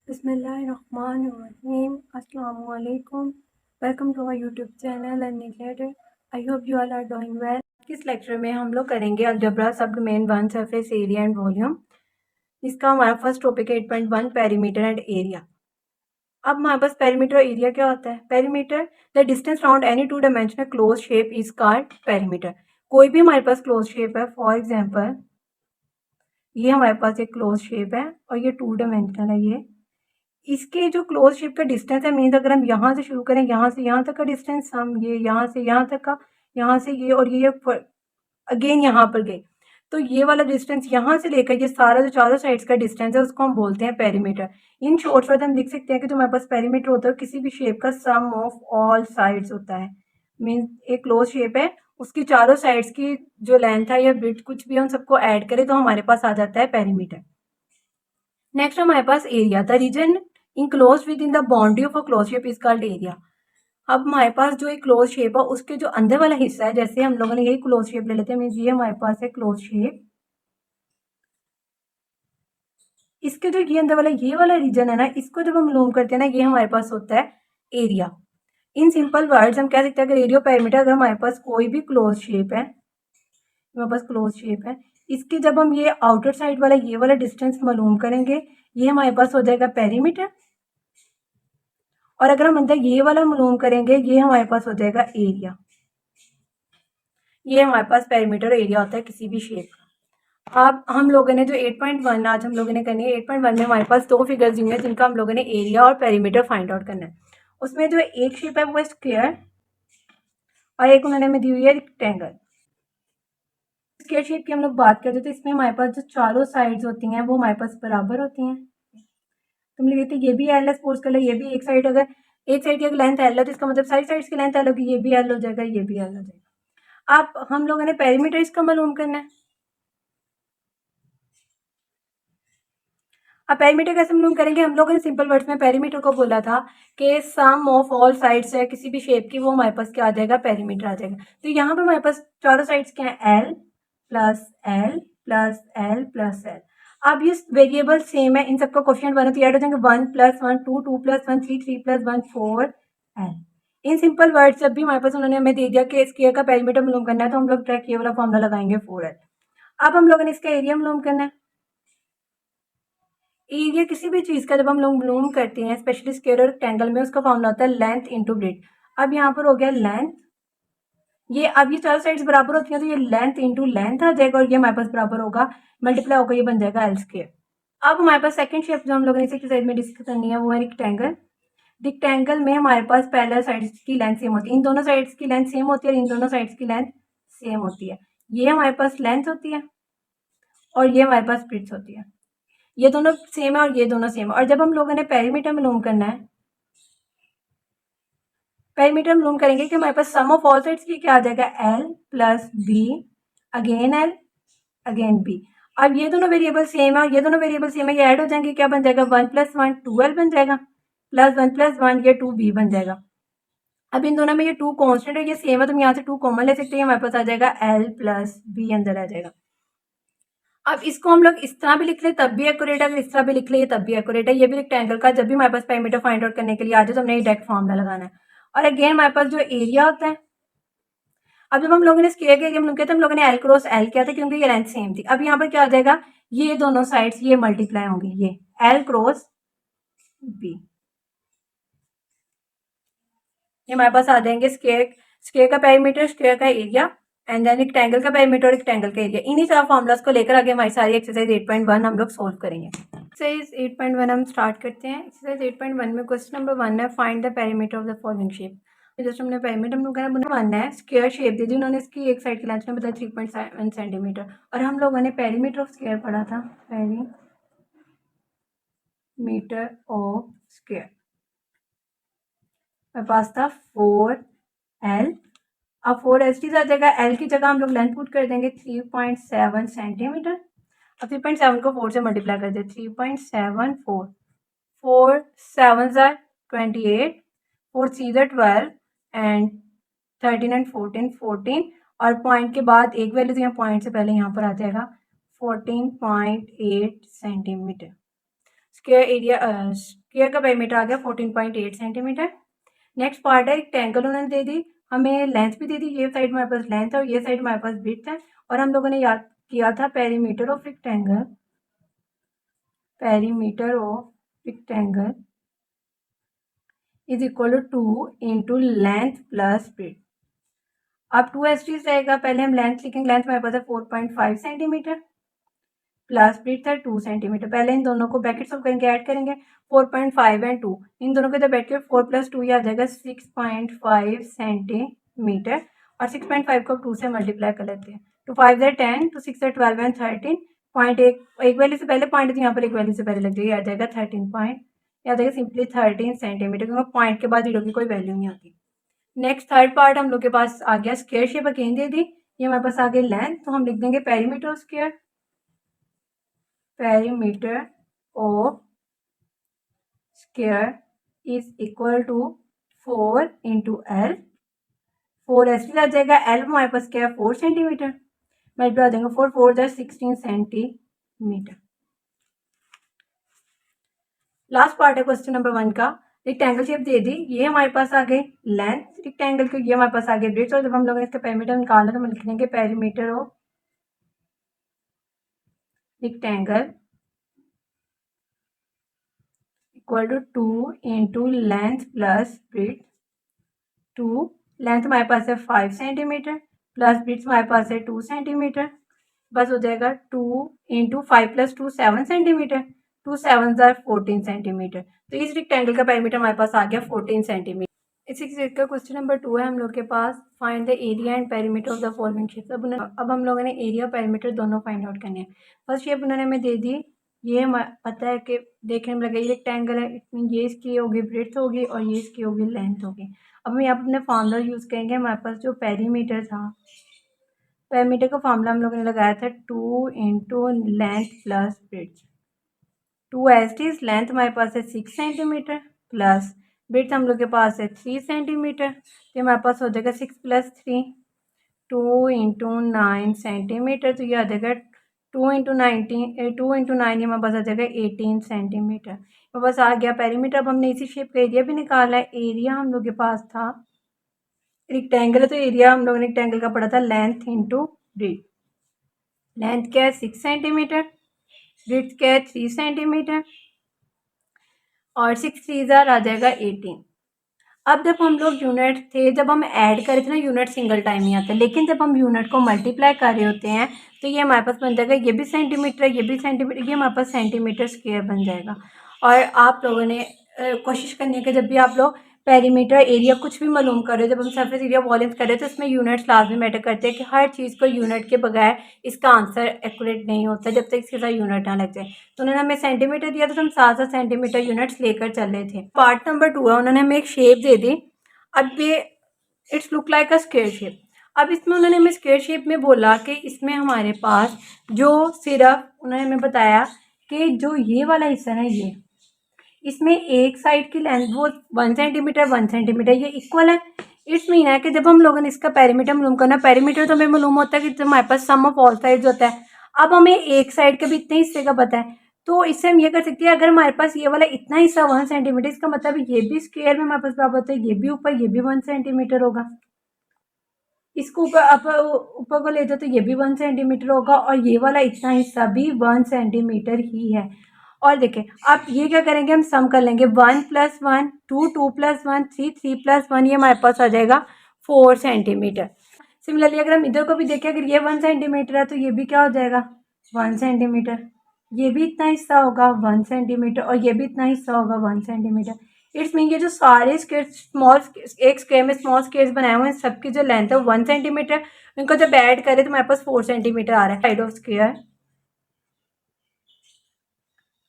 Bismillahirrahmanirrahim. Assalamu alaikum. Welcome to our YouTube channel and newsletter. I hope you all are doing well. इस lecture में हम लोग करेंगे algebra सब domain 1 surface area and volume. इसका हमारा फर्स्ट टॉपिक है 8.1 पेरीमीटर एंड एरिया। अब हमारे पास पेरीमीटर और एरिया क्या होता है? Perimeter the distance around any two dimensional close shape is called perimeter. कोई भी हमारे पास क्लोज शेप है, फॉर एग्जाम्पल ये हमारे पास एक क्लोज शेप है और ये 2 डायमेंशनल है। ये इसके जो क्लोज शेप का डिस्टेंस है, मीन्स अगर हम यहाँ से शुरू करें, यहाँ से यहाँ तक का डिस्टेंस, हम ये यहाँ से यहाँ तक का, यहाँ से ये और ये अगेन यहाँ पर गए, तो ये वाला डिस्टेंस यहाँ से लेकर ये सारा जो चारों साइड्स का डिस्टेंस है उसको हम बोलते हैं पेरीमीटर। इन शॉर्ट वर्ड हम लिख सकते हैं कि जो हमारे पास पेरीमीटर होता है किसी भी शेप का सम ऑफ ऑल साइड्स होता है। मीन्स एक क्लोज शेप है, उसकी चारों साइड्स की जो लेंथ है या ब्रेड्थ कुछ भी हम सबको ऐड करें तो हमारे पास आ जाता है पेरीमीटर। नेक्स्ट हमारे पास area the region enclosed within the boundary of a closed shape is called area. अब हमारे पास जो एक क्लोज शेप है उसके जो अंदर वाला हिस्सा है, जैसे हम लोगों ने यही क्लोज शेप ले लेते हैं, मीन्स ये हमारे पास है क्लोज शेप, इसके जो ये अंदर वाला ये वाला रीजन है ना, इसको जब हम लूम करते हैं ना, ये हमारे पास होता है एरिया। इन सिंपल वर्ड्स हम कह सकते हैं अगर एरिया पेरीमीटर, अगर हमारे पास कोई भी क्लोज शेप है, हमारे पास क्लोज शेप है, इसके जब हम ये आउटर साइड वाला ये वाला डिस्टेंस मालूम करेंगे, ये हमारे पास हो जाएगा पेरीमीटर। और अगर हम अंदर ये वाला मालूम करेंगे, ये हमारे पास हो जाएगा एरिया। ये हमारे पास पेरीमीटर एरिया होता है किसी भी शेप का। अब हम लोगों ने जो 8.1 आज हम लोगों ने करनी है, 8.1 में हमारे पास दो फिगर्स दी हुई हैं जिनका हम लोगों ने एरिया और पेरीमीटर फाइंड आउट करना है। उसमें जो एक शेप है वो है स्क्वायर और एक उन्होंने हमें दी हुई है रेक्टेंगल। स्क्वायर शेप की हम लोग बात करते तो इसमें हमारे पास जो चारों साइड्स होती हैं वो हमारे पास बराबर होती हैं। तुम लिख देते ये भी एल है, सपोज कर लो ये भी एक साइड, अगर एक साइड की लेंथ एल है तो इसका मतलब सारी साइड्स की लेंथ एल होगी, ये भी एल हो जाएगा, ये भी एल हो जाएगा। अब हम लोगों ने पेरीमीटर इसका मालूम करना है। अब पेरीमीटर कैसे मालूम करेंगे? हम लोगों ने सिंपल वर्ड्स में पेरीमीटर को बोला था कि सम ऑफ ऑल साइड्स है किसी भी शेप की, वो हमारे पास क्या आ जाएगा? पेरीमीटर आ जाएगा। तो यहाँ पर हमारे पास चारों साइड्स क्या है? L plus L plus L plus L. अब ये वेरिएबल सेम है, इन सबका कोफिशिएंट 1 तो ऐड हो जाएंगे, 1 + 1 2, 2 + 1 3, 3 + 1 4 एल। इन सिंपल वर्ड्स जब भी हमारे पास उन्होंने हमें दे दिया कि स्क्वायर का पेरीमीटर मालूम करना है तो हम लोग डायरेक्ट ये वाला फॉर्मूला लगाएंगे 4l। अब हम लोगों ने इसका एरिया मालूम करना है। एरिया किसी भी चीज़ का जब हम लोग मालूम करते हैं, स्पेशली स्क्वायर और रेक्टेंगल में, उसका फॉर्मूला होता है लेंथ इंटू ब्रेड्थ। अब यहाँ पर हो गया लेंथ, ये अब ये चारों साइड्स बराबर होती हैं तो ये लेंथ इंटू लेंथ आ जाएगा और ये हमारे पास बराबर होगा, मल्टीप्लाई होगा, ये बन जाएगा एल स्क्वायर। अब हमारे पास सेकंड शेप जो हम लोगों ने इस एक्सरसाइज में डिस्कस करनी है वो है रेक्टेंगल। रेक्टेंगल में हमारे पास पैरेलल साइड्स की लेंथ सेम होती है, इन दोनों साइड्स की लेंथ सेम होती है और इन दोनों साइड्स की लेंथ सेम होती है। ये हमारे पास लेंथ होती है और ये हमारे पास ब्रेड्थ होती है। ये दोनों सेम है और ये दोनों सेम है। और जब हम लोगों ने पेरीमीटर मालूम करना है, पेरीमीटर मालूम करेंगे कि हमारे पास सम ऑफ ऑल साइड्स की क्या आ जाएगा? L plus B again L again B. अब ये दोनों वेरिएबल सेम है और ये दोनों वेरिएबल सेम है, ये ऐड हो जाएंगे, क्या बन जाएगा? 1 + 1 2l बन जाएगा, प्लस 1 + 1 ये 2b बन जाएगा। अब इन दोनों में ये 2 कांस्टेंट है, ये सेम है तो हम यहाँ से 2 कॉमन ले सकते हैं, हमारे पास आ जाएगा l प्लस b अंदर आ जाएगा। अब इसको हम लोग इस तरह भी लिख ले तब भी एक्यूरेट है, अगर इस तरह भी लिख ले तब भी एक्यूरेट है। ये भी रेक्टेंगल का जब भी हमारे पास पेरीमीटर फाइंड आउट करने के लिए आ जाए तो हमने डायरेक्ट फॉर्मूला लगाना है। और अगेन हमारे पास जो एरिया होता है, अब जब हम लोगों ने स्क्वायर का एरिया मालूम किया तो हम लोगों ने एल क्रॉस एल किया था क्योंकि ये लेंथ सेम थी। अब यहाँ पर क्या आ जाएगा? ये दोनों साइड्स ये मल्टीप्लाई होंगी, ये एल क्रॉस बी, ये हमारे पास आ जाएंगे स्क्वायर का पेरीमीटर, स्क्वायर का एरिया एंड देन रेक्टेंगल का पेरीमीटर और रेक्टेंगल का एरिया। इन्हीं चार फॉर्मुलास को लेकर आगे हमारी सारी एक्सरसाइज 8.1 हम लोग सोल्व करेंगे। एक्सरसाइज 8.1 हम स्टार्ट करते हैं। एक्सरसाइज 8.1 में क्वेश्चन नंबर 1 है, find the perimeter of the following shape. Just हमने पेरीमीटर वन है, स्क्वायर शेप दी थी उन्होंने, इसकी एक साइड की लेंथ ने बताया 3.7 सेंटीमीटर और हम लोगों ने पेरीमीटर ऑफ स्क्वायर पढ़ा था, पेरीमीटर ऑफ स्क्वायर मेरे पास था 4l। अब 4 एच आ जाएगा, एल की जगह हम लोग लेंथ पुट कर देंगे 3.7 सेंटीमीटर। अब 3.7 को 4 से मल्टीप्लाई कर दे, 3.74, 4 7 ज़ार 28, 4 3 ज़ार 12 एंड 13 एंड 14 14 और पॉइंट के बाद एक वैल्यू तो यहाँ पॉइंट से पहले यहाँ पर आ जाएगा 14.8 सेंटीमीटर। स्क्वायर का पेरीमीटर आ गया 14.8 सेंटीमीटर। नेक्स्ट पार्ट है रेक्टेंगल, उन्होंने दे दी, हमें लेंथ भी दे दी, ये साइड हमारे पास लेंथ है और ये साइड हमारे पास विड्थ है, और हम लोगों ने याद किया था perimeter of rectangle, perimeter of rectangle is equal to 2 into length plus width. अब 2 रहेगा, पहले हम लेंथ लिखेंगे, लेंथ हमारे पास है 4.5 सेंटीमीटर प्लस विड्थ है 2 सेंटीमीटर। पहले इन दोनों को ब्रैकेट्स ऑफ करेंगे, ऐड करेंगे 4.5 एंड 2, इन दोनों को इधर बैठ के 4 + 2 ये आ जाएगा 6.5 सेंटीमीटर, और 6.5 को 2 से मल्टीप्लाई कर लेते हैं, तो 5 है 10, तो 6 है 12 एंड 13 पॉइंट, एक वैल्यू से पहले पॉइंट थी यहाँ पर, एक वैल्यू से पहले लग जाएगी, आ जाएगा 13 पॉइंट, या जाएगा सिंपली 13 सेंटीमीटर, क्योंकि पॉइंट के बाद जीरो की कोई वैल्यू नहीं आती। नेक्स्ट थर्ड पार्ट हम लोग के पास आ गया स्क्वायर शेप अगेन दे दी, ये हमारे पास आ गई लेंथ, तो हम लिख देंगे perimeter square, perimeter of square is equal to 4 into L, 4 आ जाएगा, एल हमारे पास क्या है 4 सेंटीमीटर, मल्टीप्लाई आ जाएगा 4 4 16 सेंटीमीटर। लास्ट पार्ट है क्वेश्चन नंबर 1 का, रेक्टेंगल शेप दे दी, ये हमारे पास आ गई लेंथ रेक्टेंगल की, ये हमारे पास आ गई ब्रेड्थ, और जब हम लोगों ने इसका पेरीमीटर निकालना तो हम लिख देंगे perimeter of rectangle equal to 2 into length plus breadth, 2 length हमारे पास है 5 सेंटीमीटर प्लस ब्रेड्थ हमारे पास है 2 सेंटीमीटर, बस हो जाएगा 2 इंटू 5 + 2 7 सेंटीमीटर, 2 7 14 सेंटीमीटर, तो इस रेक्टेंगल का पेरीमीटर हमारे पास आ गया 14 सेंटीमीटर। इसी का क्वेश्चन नंबर 2 है हम लोग के पास, find the area and perimeter of the following shapes. अब हम लोगों ने एरिया और पेरीमीटर दोनों फाइंड आउट करने हैं। फर्स्ट शेप उन्होंने हमें दे दी, ये पता है कि देखने में लगा ये रेक्टेंगल है, इट मीन ये इसकी होगी ब्रेड्थ होगी और ये इसकी होगी लेंथ होगी। अब हम यहाँ पर अपने फार्मूला यूज़ करेंगे, हमारे पास जो पेरीमीटर था, पेरीमीटर का फार्मूला हम लोगों ने लगाया था 2 into length plus breadth, 2 length हमारे पास है 6 सेंटीमीटर प्लस ब्रेड्थ हम लोग के पास है 3 सेंटीमीटर, तो हमारे पास हो जाएगा 6 + 3 2 इंटू 9 सेंटीमीटर, तो ये आ जाएगा 2 इंटू 19 2 इंटू 9 हमारे पास आ जाएगा 18 सेंटीमीटर। हमारे पास आ गया पेरीमीटर। अब हमने इसी शेप का एरिया भी निकाला है, एरिया हम लोग के पास था रेक्टेंगल है, तो एरिया हम लोग ने रेक्टेंगल का पढ़ा था लेंथ इंटू ब्रेड्थ, लेंथ क्या है 6 सेंटीमीटर, ब्रेड्थ क्या है 3 सेंटीमीटर, और 6 3 आ जाएगा 18। अब जब हम लोग यूनिट थे, जब हम ऐड कर रहे थे ना, यूनिट सिंगल टाइम ही आता है, लेकिन जब हम यूनिट को मल्टीप्लाई कर रहे होते हैं तो ये हमारे पास बन जाएगा, ये भी सेंटीमीटर, ये भी सेंटीमीटर, ये हमारे पास सेंटीमीटर स्क्वायर बन जाएगा। और आप लोगों ने कोशिश करनी है कि जब भी आप लोग पेरीमीटर एरिया कुछ भी मालूम कर रहे हो, जब हम सरफेस एरिया वॉल्यूम कर रहे हैं, तो इसमें यूनिट्स लाजमी मैटर करते हैं कि हर चीज़ को यूनिट के बगैर इसका आंसर एक्यूरेट नहीं होता जब तक इसके साथ यूनिट ना लग जाए। तो उन्होंने हमें सेंटीमीटर दिया, तो हम 7 सेंटीमीटर यूनिट्स लेकर चल रहे थे। पार्ट नंबर 2 है, उन्होंने हमें एक शेप दे दी, अब ये it's look like a square shape. अब इसमें उन्होंने हमें स्क्वायर शेप में बोला कि इसमें हमारे पास जो सिर्फ उन्होंने हमें बताया कि जो ये वाला हिस्सा है, ये इसमें एक साइड की लेंथ वो 1 सेंटीमीटर 1 सेंटीमीटर ये इक्वल है। इट्स मीन है कि जब हम लोगों ने इसका पेरीमीटर मालूम करना, पेरीमीटर तो हमें मालूम होता है कि जब हमारे पास सम ऑफ ऑल साइड्स होता है। अब हमें एक साइड के भी इतने हिस्से का पता है, तो इससे हम ये कर सकते हैं, अगर हमारे पास ये वाला इतना हिस्सा 1 सेंटीमीटर, इसका मतलब ये भी स्क्वायर में हमारे पास बराबर होता है, ये भी ऊपर, ये भी 1 सेंटीमीटर होगा। इसको ऊपर को ले जाओ तो ये भी 1 सेंटीमीटर होगा, और ये वाला इतना हिस्सा भी 1 सेंटीमीटर ही है। और देखें अब ये क्या करेंगे, हम सम कर लेंगे, 1 + 1 2 2 + 1 3 3 + 1, ये हमारे पास आ जाएगा 4 सेंटीमीटर। सिमिलरली अगर हम इधर को भी देखें, अगर ये 1 सेंटीमीटर है तो ये भी क्या हो जाएगा 1 सेंटीमीटर, ये भी इतना हिस्सा होगा 1 सेंटीमीटर, और ये भी इतना हिस्सा होगा 1 सेंटीमीटर। इट्स मीन ये जो सारे स्क्वायर स्मॉल एक स्क्वायर में स्मॉल स्क्वायर्स बनाए हुए हैं, सबकी जो लेंथ है 1 सेंटीमीटर, इनको जब ऐड करें तो हमारे पास 4 सेंटीमीटर आ रहा है। Side of square,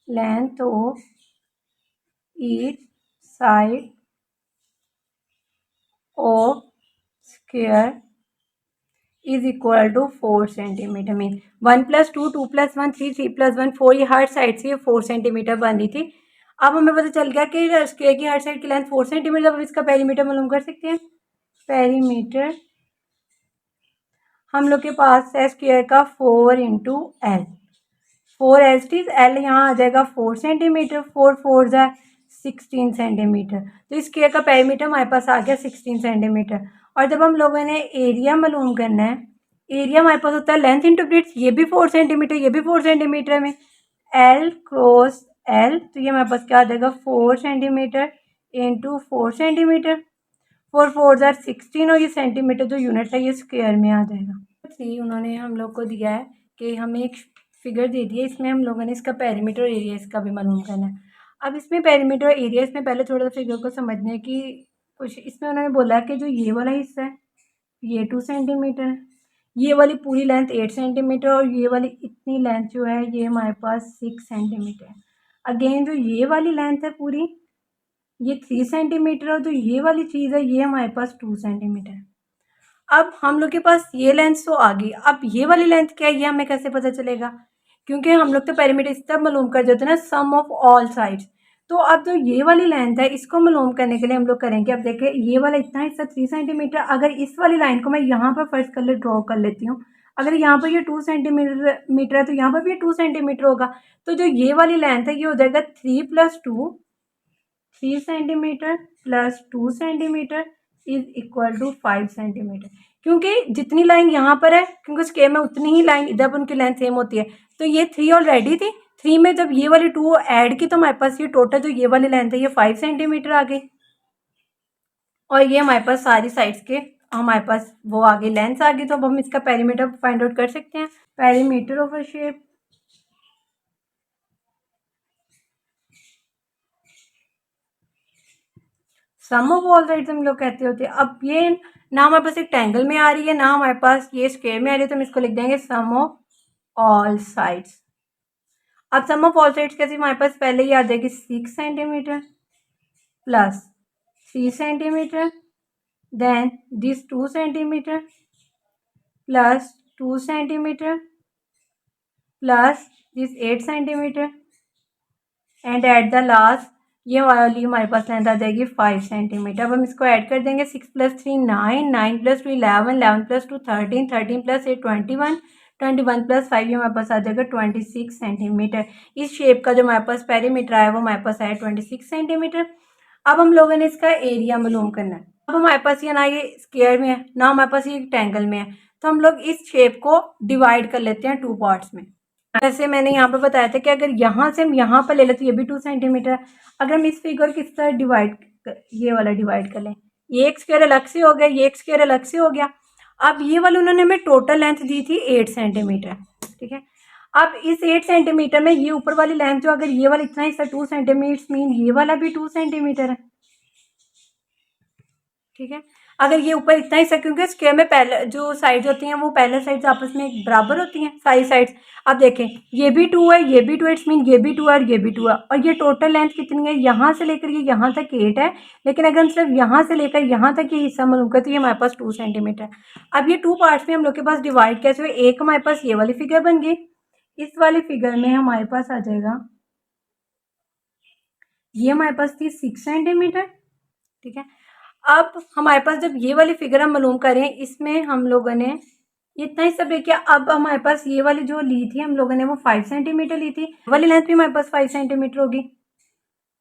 length of each side of square is equal to 4 centimetre. Mean 1 + 2 2 + 1 3 3 + 1 4, ये हर साइड से 4 सेंटीमीटर बन रही थी। अब हमें पता चल गया कि स्क्वायर की हर साइड की लेंथ 4 सेंटीमीटर, अब इसका पेरीमीटर मालूम कर सकते हैं। पेरीमीटर हम लोग के पास है स्क्वायर का 4 into L, 4 as it is, L यहाँ आ जाएगा 4 सेंटीमीटर, 4 4 ज़ा 16 सेंटीमीटर। तो इस स्क्वायर का पेरीमीटर हमारे पास आ गया 16 सेंटीमीटर। और जब हम लोगों ने एरिया मालूम करना है, एरिया हमारे पास होता है लेंथ इंटू ब्रेड्थ, ये भी 4 सेंटीमीटर, ये भी 4 सेंटीमीटर में, एल क्रॉस एल, तो ये हमारे पास क्या आ जाएगा 4 सेंटीमीटर इंटू 4 सेंटीमीटर, 4 4 ज़ा 16, और ये सेंटीमीटर जो यूनिट है ये स्क्वायर में आ जाएगा। 3 उन्होंने हम लोग को दिया है कि हमें एक फिगर दे दी है, इसमें हम लोगों ने इसका पेरीमीटर और एरिया इसका भी मालूम करना है। अब इसमें पेरीमीटर और एरिया, इसमें पहले थोड़ा सा फिगर को समझने की कुछ, इसमें उन्होंने बोला कि जो ये वाला हिस्सा है ये 2 सेंटीमीटर है, ये वाली पूरी लेंथ 8 सेंटीमीटर, और ये वाली इतनी लेंथ जो है ये हमारे पास 6 सेंटीमीटर है। अगेन जो ये वाली लेंथ है पूरी ये 3 सेंटीमीटर, और जो ये वाली चीज़ है ये हमारे पास 2 सेंटीमीटर है। अब हम लोग के पास ये लेंथ तो आ गई, अब ये वाली लेंथ क्या है ये हमें कैसे पता चलेगा, क्योंकि हम लोग तो पेरीमीटर इस तरह मालूम कर देते हैं ना, सम ऑफ ऑल साइड्स। तो अब जो ये वाली लेंथ है इसको मालूम करने के लिए हम लोग करेंगे, अब देखें ये वाला इतना हिस्सा 3 सेंटीमीटर, अगर इस वाली लाइन को मैं यहाँ पर फर्स्ट कर ले ड्रॉ कर लेती हूँ, अगर यहाँ पर ये 2 सेंटीमीटर है तो यहाँ पर भी 2 सेंटीमीटर होगा, तो जो ये वाली लेंथ है ये हो जाएगा 3 + 2, 3 centimetre plus 2 centimetre is equal to 5 centimetre, क्योंकि जितनी लाइन यहाँ पर है, क्योंकि स्केल में उतनी ही लाइन इधर उनकी लेंथ सेम होती है, तो ये 3 ऑलरेडी थी, 3 में जब ये वाली 2 ऐड की तो हमारे पास ये टोटल जो ये वाली लेंथ है ये 5 सेंटीमीटर आ गई, और ये हमारे पास सारी साइड्स के हमारे पास वो आ गई, लेंथ आ गई। तो अब हम इसका पेरीमीटर फाइंड आउट कर सकते हैं। Perimeter of a shape, sum of all sides हम लोग कहते होते हैं। अब ये ना हमारे पास एक ट्रायंगल में आ रही है ना हमारे पास ये स्क्वायर में आ रही है, तो हम इसको लिख देंगे सम ऑफ ऑल साइड्स। अब सम ऑफ ऑल साइड्स कैसे, हमारे पास पहले ही आ जाएगी 6 centimetre plus 3 centimetre, then this 2 centimetre plus 2 centimetre plus this 8 centimetre, and at the last ये वाली हमारे पास लेंथ आ जाएगी 5 सेंटीमीटर। अब हम इसको ऐड कर देंगे, 6 + 3 9, 9 + 2 11, 11 + 2 13, 13 + 8 21, 21 + 5 ये हमारे पास आ जाएगा 26 सेंटीमीटर। इस शेप का जो हमारे पास पेरीमीटर आया वो हमारे पास आया 26 सेंटीमीटर। अब हम लोगों ने इसका एरिया मालूम करना है। अब हमारे पास ये ना ये स्क्वायर में है ना हमारे पास ये ट्रायंगल में है, तो हम लोग इस शेप को डिवाइड कर लेते हैं 2 पार्ट्स में। जैसे मैंने यहाँ पर बताया था कि अगर यहाँ से हम यहाँ पर ले लें तो ये भी 2 सेंटीमीटर। अगर हम इस फिगर किस तरह डिवाइड, ये वाला डिवाइड कर लें, ये एक स्क्वायर अलग से हो गया, ये एक स्क्वायर अलग से हो गया। अब ये वाले उन्होंने हमें टोटल लेंथ दी थी 8 सेंटीमीटर, ठीक है। अब इस 8 सेंटीमीटर में ये ऊपर वाली लेंथ जो, अगर ये वाला इतना हिस्सा 2 सेंटीमीटर मीन ये वाला भी 2 सेंटीमीटर है, ठीक है। अगर ये ऊपर इतना हिस्सा, क्योंकि स्क्वायर में पहले जो साइड्स होती हैं वो पहले साइड्स आपस में बराबर होती हैं सारी साइड्स। अब देखें ये भी 2 है, ये भी 2 है, इट्स मीन ये भी 2 है और ये भी 2 है, और ये टोटल लेंथ कितनी है, यहाँ से लेकर ये यहाँ तक 8 है, लेकिन अगर हम सिर्फ यहाँ से लेकर यहाँ तक ये हिस्सा मालूम करें तो ये हमारे पास 2 सेंटीमीटर। अब ये 2 पार्ट्स में हम लोग के पास डिवाइड कैसे हुए, एक हमारे पास ये वाली फिगर बन गई, इस वाली फिगर में हमारे पास आ जाएगा, ये हमारे पास थी 6 सेंटीमीटर, ठीक है। अब हमारे पास जब ये वाली फिगर हम मालूम करें, इसमें हम लोगों ने इतना ही सब किया। अब हमारे पास ये वाली जो ली थी हम लोगों ने वो 5 सेंटीमीटर ली थी, वाली लेंथ भी हमारे पास 5 सेंटीमीटर होगी,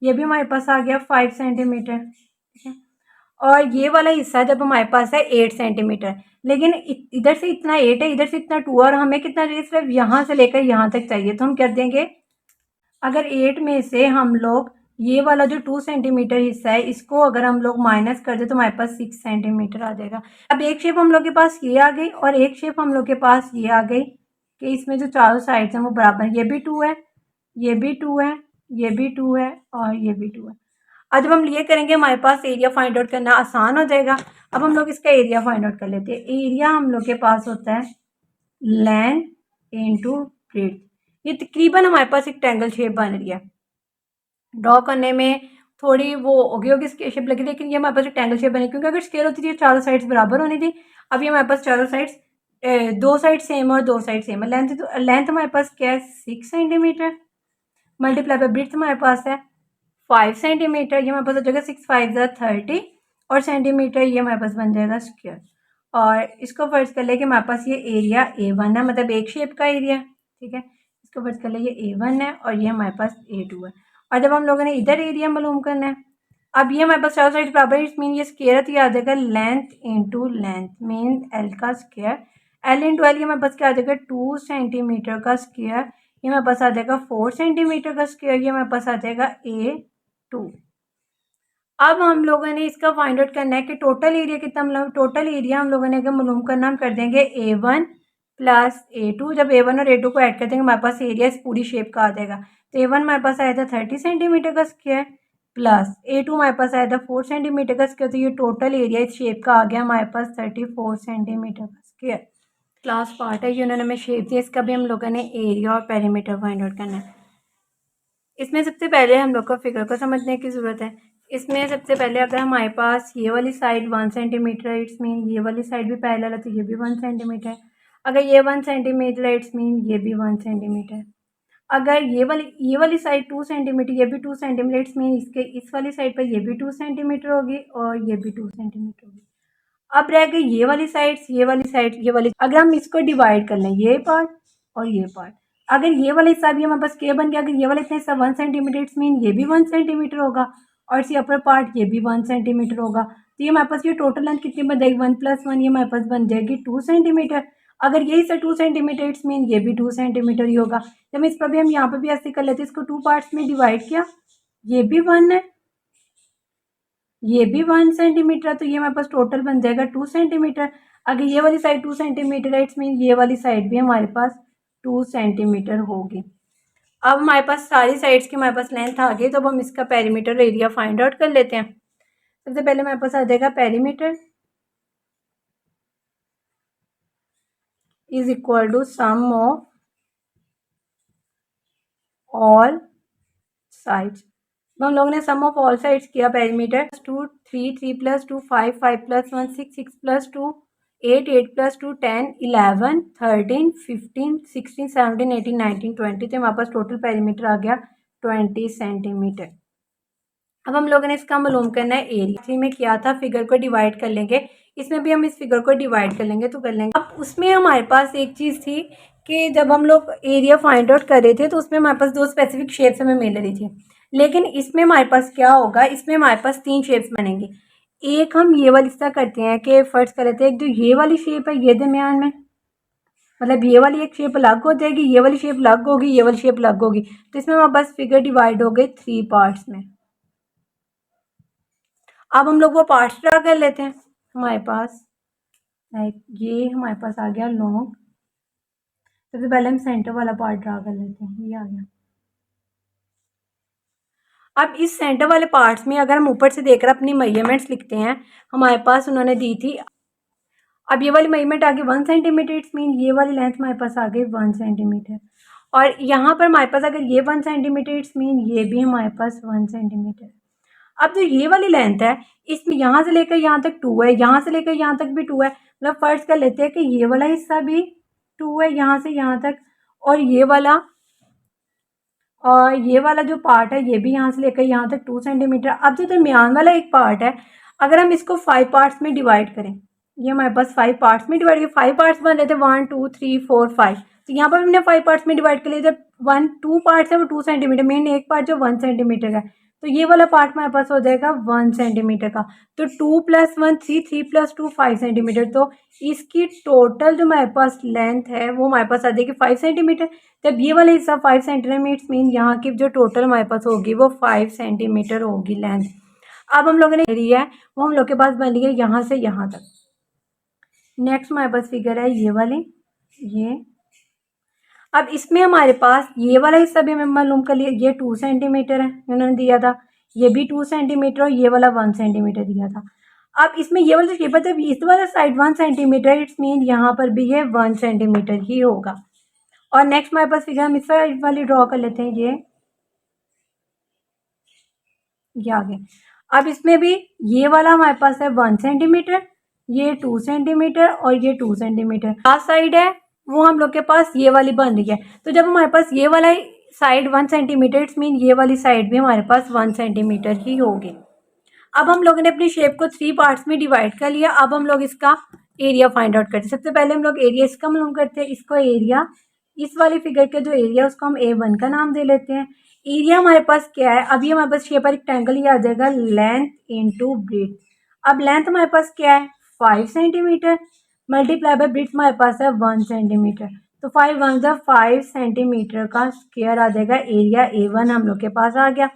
ये भी हमारे पास आ गया 5 सेंटीमीटर, ठीक है। और ये वाला हिस्सा जब हमारे पास है 8 सेंटीमीटर, लेकिन इधर से इतना 8 है, इधर से इतना 2 और हमें कितना चाहिए, सिर्फ यहाँ से लेकर यहाँ तक चाहिए, तो हम कर देंगे, अगर 8 में से हम लोग ये वाला जो 2 सेंटीमीटर हिस्सा है इसको अगर हम लोग माइनस कर दे तो हमारे पास 6 सेंटीमीटर आ जाएगा। अब एक शेप हम लोग के पास ये आ गई और एक शेप हम लोग के पास ये आ गई कि इसमें जो चारों साइड्स हैं वो बराबर है, ये भी 2 है, ये भी 2 है, ये भी 2 है और ये भी 2 है। अब जब हम ये करेंगे हमारे पास एरिया फाइंड आउट करना आसान हो जाएगा। अब हम लोग इसका एरिया फाइंड आउट कर लेते हैं। एरिया हम लोग के पास होता है लेंथ इंटू ब्रेड्थ। ये तकरीबन हमारे पास एक ट्रायंगल शेप बन रही है, ड्रॉ करने में थोड़ी वो होगी इसकी शेप लगी, लेकिन ये हमारे पास एक ट्रायंगल शेप बनी, क्योंकि अगर स्केल होती थी चारों साइड्स बराबर होनी थी। अब ये हमारे पास चारों साइड्स, दो साइड सेम और दो साइड सेम है। लेंथ हमारे पास क्या है 6 सेंटीमीटर, मल्टीप्लाई बाय ब्रेड्थ हमारे पास है 5 सेंटीमीटर, ये हमारे पास हो जाएगा 6 5 30 और सेंटीमीटर ये हमारे पास बन जाएगा स्क्वायर। और इसको फर्ज कर ले कि हमारे पास ये एरिया A1 है, मतलब एक शेप का एरिया, ठीक है। इसको फर्ज कर लिया ये A1 है और ये हमारे पास A2 है। और जब हम लोगों ने इधर एरिया मालूम करना है, अब ये हमारे पास चारों साइड बराबर है, इट मीन ये स्क्वायर है तो ये आ जाएगा length into length, mean L का स्क्वायर। L इंटू L ये हमारे पास क्या आ जाएगा 2 सेंटीमीटर का स्क्वायर, ये हमारे पास आ जाएगा 4 सेंटीमीटर का स्क्वायर, ये हमारे पास आ जाएगा A2। अब हम लोगों ने इसका फाइंड आउट करना है कि टोटल एरिया कितना, मतलब टोटल एरिया हम लोगों ने अगर मालूम करना, हम कर देंगे A1 प्लस A2। जब A1 और A2 को ऐड कर देंगे हमारे पास एरिया इस पूरी शेप का आ जाएगा। तो A1 हमारे पास आया था 30 सेंटीमीटर का स्क्वायर प्लस A2 हमारे पास आया था 4 सेंटीमीटर का स्क्वायर, तो ये टोटल एरिया इस शेप का आ गया हमारे पास 34 सेंटीमीटर का स्क्वायर। क्लास पार्ट है, ये उन्होंने हमें शेप दिया, इसका भी हम लोगों ने एरिया और पेरीमीटर फाइंड आउट करना है। इसमें सबसे पहले हम लोग को फिगर को समझने की ज़रूरत है। इसमें सबसे पहले अगर हमारे पास ये वाली साइड 1 सेंटीमीटर है, इट्स मीन ये वाली साइड भी पैरेलल है तो ये भी 1 सेंटीमीटर है। अगर ये 1 सेंटीमीटर है, इट्स मीन ये भी 1 सेंटीमीटर है। अगर ये वाली साइड 2 सेंटीमीटर, ये भी 2 सेंटीमीटर, इट्स मीन इसके इस वाली साइड पर ये भी 2 सेंटीमीटर होगी और ये भी 2 सेंटीमीटर होगी। अब रह गई ये वाली साइड्स, ये वाली साइड, ये वाली। अगर हम इसको डिवाइड कर लें ये पार्ट और ये पार्ट, अगर ये वाला हिस्सा भी हमारे पास क्या बन गया, अगर ये वाला इतना हिस्सा 1 सेंटीमीटर, इट्स मीन ये भी 1 सेंटीमीटर होगा और इसके अपर पार्ट ये भी 1 सेंटीमीटर होगा। तो ये हमारे पास ये टोटल लेंथ कितनी बन जाएगी, 1 + 1, ये हमारे पास बन जाएगी 2 सेंटीमीटर। अगर ये हिस्सा 2 सेंटीमीटर, इट्स मीन ये भी 2 सेंटीमीटर ही होगा। जब इस पर भी हम यहाँ पर भी ऐसे कर लेते हैं, इसको 2 पार्ट्स में डिवाइड किया, ये भी 1 है, ये भी 1 सेंटीमीटर है, तो ये हमारे पास टोटल बन जाएगा 2 सेंटीमीटर। अगर ये वाली साइड 2 सेंटीमीटर है, इट्स मीन ये वाली साइड भी हमारे पास 2 सेंटीमीटर होगी। अब हमारे पास सारी साइड्स की हमारे पास लेंथ आ गई, तो अब हम इसका पेरीमीटर एरिया फाइंड आउट कर लेते हैं। सबसे पहले हमारे पास आ जाएगा perimeter is equal to sum of all sides. हम लोगों ने सम ऑफ ऑल साइड्स किया पेरीमीटर 2 3 3 + 2 5 5 + 1 6 6 + 2 8 8 + 2 10 11 13 15 16 17 18 19 20, तो हमारे पास टोटल पेरीमीटर आ गया 20 सेंटीमीटर। अब हम लोगों ने इसका मालूम करना है एरिया। 3 में किया था, फिगर को डिवाइड कर लेंगे, इसमें भी हम इस फिगर को डिवाइड कर लेंगे तो कर लेंगे। अब उसमें हमारे पास एक चीज़ थी कि जब हम लोग एरिया फाइंड आउट कर रहे थे तो उसमें हमारे पास 2 स्पेसिफिक शेप्स हमें मिल रही थी, लेकिन इसमें हमारे पास क्या होगा, इसमें हमारे पास 3 शेप्स बनेंगी। एक हम ये वाली तरह करते हैं कि फर्स्ट कर लेते हैं, एक जो ये वाली शेप है ये दरमियान में, मतलब ये वाली एक शेप अलग हो जाएगी, ये वाली शेप अलग होगी, ये वाली शेप अलग होगी, तो इसमें हमारे पास फिगर डिवाइड हो गई 3 पार्ट्स में। अब हम लोग वो पार्ट्स ड्रा कर लेते हैं। हमारे पास लाइक ये हमारे पास आ गया लॉन्ग, सबसे पहले हम सेंटर वाला पार्ट ड्रा कर लेते हैं, ये आ गया। अब इस सेंटर वाले पार्ट्स में अगर हम ऊपर से देखकर अपनी मेजरमेंट्स लिखते हैं, हमारे पास उन्होंने दी थी, अब ये वाली मेजरमेंट आ गई 1 सेंटीमीटर, इट्स मीन ये वाली लेंथ हमारे पास आ गई 1 सेंटीमीटर, और यहाँ पर हमारे पास अगर ये 1 सेंटीमीटर, इट्स मीन ये भी हमारे पास 1 सेंटीमीटर। अब जो ये वाली लेंथ है, इसमें यहाँ से लेकर यहाँ तक 2 है, यहाँ से लेकर यहाँ तक भी 2 है, मतलब फर्ज कर लेते हैं कि ये वाला हिस्सा भी 2 है यहाँ से यहाँ तक, और ये वाला जो पार्ट है ये भी यहाँ से लेकर यहाँ तक 2 सेंटीमीटर। अब जो दरमियान वाला एक पार्ट है, अगर हम इसको 5 पार्ट्स में डिवाइड करें, ये हमारे पास 5 पार्ट्स में डिवाइड, 5 पार्ट्स बन रहे थे 1 2 3 4 5, तो यहाँ पर हमने 5 पार्ट्स में डिवाइड कर लिया। जब 2 पार्ट्स है वो 2 सेंटीमीटर, मेन एक पार्ट जो 1 सेंटीमीटर है, तो ये वाला पार्ट हमारे पास हो जाएगा 1 सेंटीमीटर का, तो 2 + 1 3 3 + 2 5 सेंटीमीटर, तो इसकी टोटल जो हमारे पास लेंथ है वो हमारे पास आ जाएगी 5 सेंटीमीटर। जब ये वाला हिस्सा 5 सेंटीमीटर, इट्स मीन यहाँ की जो टोटल हमारे पास होगी वो 5 सेंटीमीटर होगी लेंथ। अब हम लोगों ने एरिया है वो हम लोग के पास बन गया यहाँ से यहाँ तक। नेक्स्ट हमारे पास फिगर है ये वाली, ये अब इसमें हमारे पास ये वाला हिस्सा भी हमें मालूम कर लिया, ये 2 सेंटीमीटर है उन्होंने दिया था, ये भी 2 सेंटीमीटर और ये वाला 1 सेंटीमीटर दिया था। अब इसमें ये वाला शेप है, जब इस वाला साइड 1 सेंटीमीटर, इट्स मीन यहाँ पर भी ये 1 सेंटीमीटर ही होगा। और नेक्स्ट हमारे पास फिगर हम इस वाली ड्रॉ कर लेते हैं, ये आ गया। अब इसमें भी ये वाला हमारे पास है 1 सेंटीमीटर, ये 2 सेंटीमीटर और ये 2 सेंटीमीटर। लास्ट साइड है वो हम लोग के पास ये वाली बन रही है, तो जब हमारे पास ये वाला साइड 1 सेंटीमीटर, इट्स मीन ये वाली साइड भी हमारे पास 1 सेंटीमीटर ही होगी। अब हम लोगों ने अपनी शेप को 3 पार्ट्स में डिवाइड कर लिया। अब हम लोग इसका एरिया फाइंड आउट करते हैं। सबसे पहले हम लोग एरिया इसका मालूम करते हैं, इसको एरिया इस वाली फिगर का जो एरिया उसको हम A1 का नाम दे लेते हैं। एरिया हमारे पास क्या है, अभी हमारे पास शेप पर रेक्टेंगल ये आ जाएगा लेंथ इंटू ब्रेथ। अब लेंथ हमारे पास क्या है 5 सेंटीमीटर मल्टीप्लाई बाय ब्रेथ हमारे पास है 1 सेंटीमीटर। तो 5 वन जा 5 सेंटीमीटर का स्क्वायर आ जाएगा। एरिया A1 हम लोग के पास आ गया।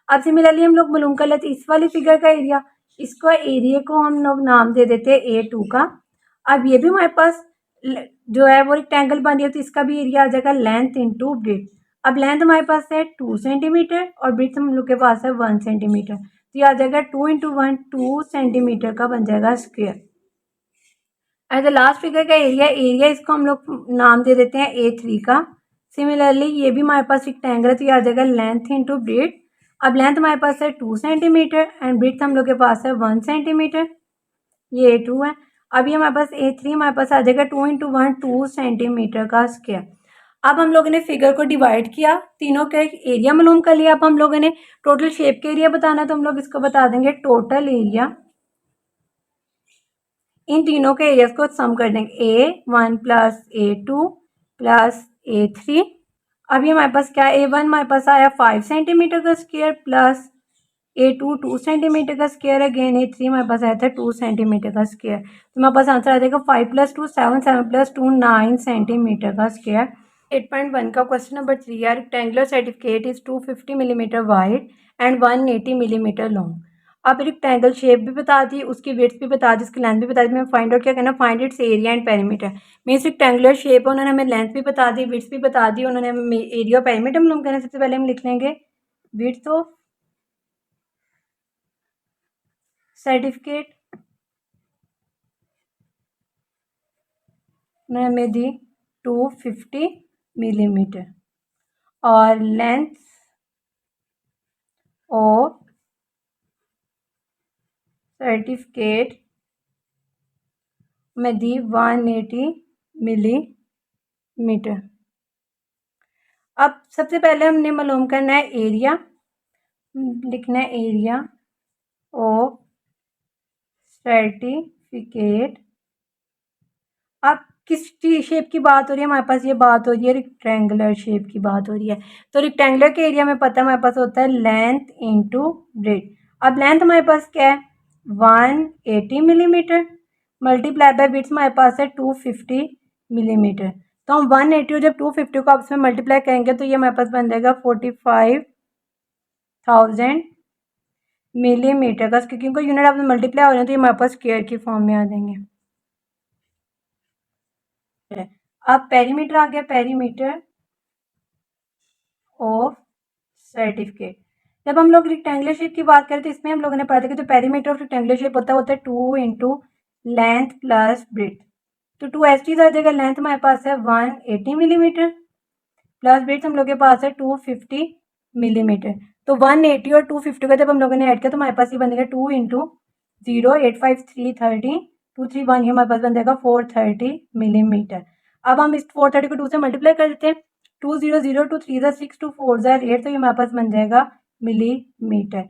अब सिमिलरली हम लोग मालूम कर लेते इस वाली फिगर का एरिया। इसको एरिया को हम लोग नाम दे देते हैं A2 का। अब ये भी हमारे पास जो है वो रेक्टेंगल बन रही है, तो इसका भी एरिया आ जाएगा लेंथ इंटू ब्रेथ। अब लेंथ हमारे पास है 2 सेंटीमीटर और ब्रेथ हम लोग के पास है 1 सेंटीमीटर, तो ये आ जाएगा 2 इंटू 1 2 सेंटीमीटर का बन जाएगा square. As the last figure का एरिया इसको हम लोग नाम दे देते हैं A3 का। सिमिलरली ये भी हमारे पास रेक्टेंगल है, तो ये आ जाएगा लेंथ इंटू ब्रेथ। अब लेंथ हमारे पास है 2 सेंटीमीटर एंड ब्रेथ हम लोग के पास है 1 सेंटीमीटर, ये A2 है। अभी हमारे पास A3 हमारे पास आ जाएगा 2 इंटू 1 2 सेंटीमीटर का स्क्वायर। अब हम लोगों ने फिगर को डिवाइड किया, तीनों का एरिया मालूम कर लिया। अब हम लोगों ने टोटल शेप के एरिया बताना, तो हम लोग इसको बता देंगे टोटल एरिया। इन तीनों के एरियाज को सम कर देंगे A1 plus A2 plus A3। अभी हमारे पास क्या A1 हमारे पास आया 5 सेंटीमीटर का स्क्वायर प्लस A2 2 सेंटीमीटर का स्क्वायर, अगेन A3 हमारे पास आया था 2 सेंटीमीटर का स्क्वायर। तो हमारे पास आंसर आ जाएगा 5 प्लस 2 7 7 प्लस 2 9 सेंटीमीटर का स्क्वायर। 8.1 का क्वेश्चन नंबर 3 है। Rectangular certificate is 250 millimetre wide and 180 millimetre long. अब रेक्टेंगल शेप भी बता दी, उसकी विड्थ भी बता दी, उसकी लेंथ भी बता दी। मैं फाइंड आउट क्या करना, find its area and perimeter. Means rectangular shape है, उन्होंने हमें लेंथ भी बता दी, विड्थ भी बता दी, उन्होंने हमें एरिया और पेरीमीटर मालूम करना। सबसे पहले हम लिख लेंगे विड्थ ऑफ सर्टिफिकेट, उन्होंने हमें दी 250 मिलीमीटर और लेंथ ऑफ सर्टिफिकेट में दी 180 मिलीमीटर। अब सबसे पहले हमने मालूम करना है एरिया, लिखना है एरिया ऑफ सर्टिफिकेट। अब किस शेप की बात हो रही है, हमारे पास ये बात हो रही है रेक्टेंगुलर शेप की बात हो रही है। तो रेक्टेंगुलर के एरिया में पता है हमारे पास होता है लेंथ इंटू ब्रेथ। अब लेंथ हमारे पास क्या है 180 मिलीमीटर मल्टीप्लाई बाय ब्रेथ हमारे पास है 250 मिलीमीटर। तो हम 180 और जब 250 को आपस में मल्टीप्लाई करेंगे तो ये हमारे पास बन जाएगा 45,000 मिलीमीटर का, क्योंकि उनको यूनिट आपस में मल्टीप्लाई हो रहे हैं तो ये हमारे पास स्क्वायर की फॉर्म में आ जाएंगे। अब पेरीमीटर आ गया, पेरीमीटर ऑफ सर्टिफिकेट। जब हम लोग रेक्टेंगुलर शेप की बात करें तो इसमें हम लोगों ने पढ़ा था कि जो पेरीमीटर ऑफ रेक्टेंगुलर शेप होता है 2 इंटू लेंथ प्लस ब्रेथ। तो 2 एस आ जाएगा। लेंथ हमारे पास है 180 मिलीमीटर प्लस ब्रेथ हम लोग के पास है 250 मिलीमीटर। तो 180 और 250 का जब हम लोगों ने ऐड किया तो हमारे पास ये बनेगा 2 इंटू 0 8 5 3 30 2 3 1, ये हमारे पास बन जाएगा 430 मिलीमीटर। अब हम इस 430 को 2 से मल्टीप्लाई कर देते हैं। 2 0 0 2 3 6 2 4 8, तो ये हमारे पास बन जाएगा मिलीमीटर।